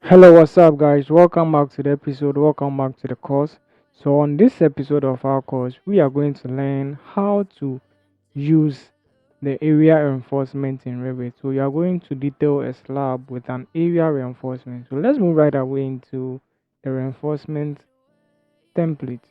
Hello, what's up, guys? Welcome back to the episode. Welcome back to the course. So, on this episode of our course, we are going to learn how to use the area reinforcement in Revit. So, you are going to detail a slab with an area reinforcement. So, let's move right away into the reinforcement template.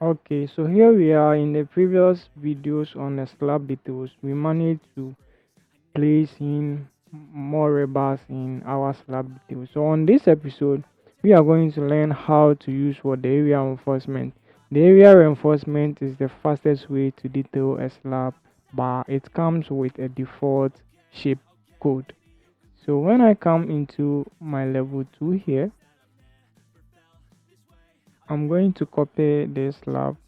Okay, so here we are. In the previous videos on the slab details, we managed to place in more rebars in our slab details. So on this episode, we are going to learn how to use what the area reinforcement. The area reinforcement is the fastest way to detail a slab, but it comes with a default shape code. So when I come into my level 2 here, I'm going to copy this slab.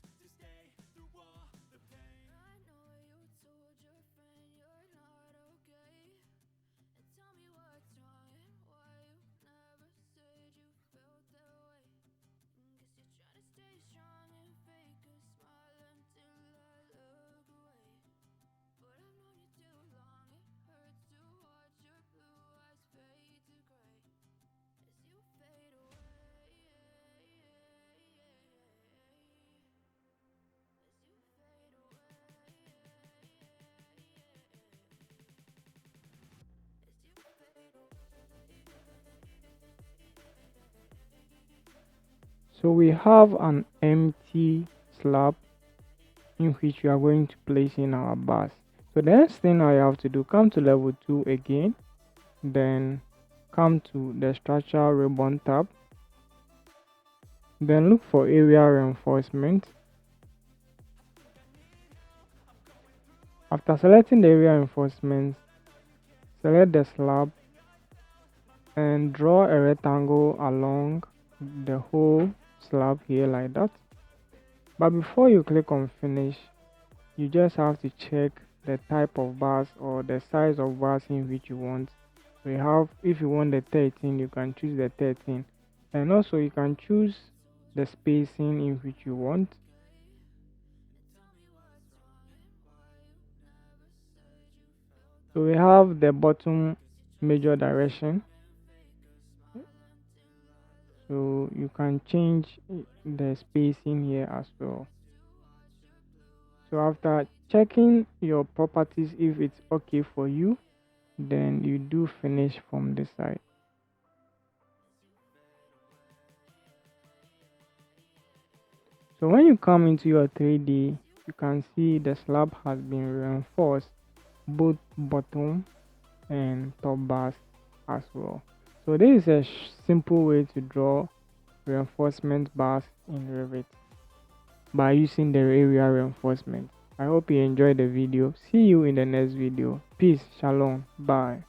So we have an empty slab in which we are going to place in our bars. So the next thing I have to do, come to level 2 again, then come to the structure ribbon tab, then look for area reinforcement. After selecting the area reinforcement, select the slab and draw a rectangle along the whole slab here like that. But before you click on finish, you just have to check the type of bars or the size of bars in which you want. We have, if you want the 13, you can choose the 13, and also you can choose the spacing in which you want. So we have the bottom major direction, so you can change the spacing here as well. So after checking your properties, if it's okay for you, then you do finish from this side. So when you come into your 3D, you can see the slab has been reinforced, both bottom and top bars as well. So this is a simple way to draw reinforcement bars in Revit by using the area reinforcement. I hope you enjoyed the video. See you in the next video. Peace, shalom, bye.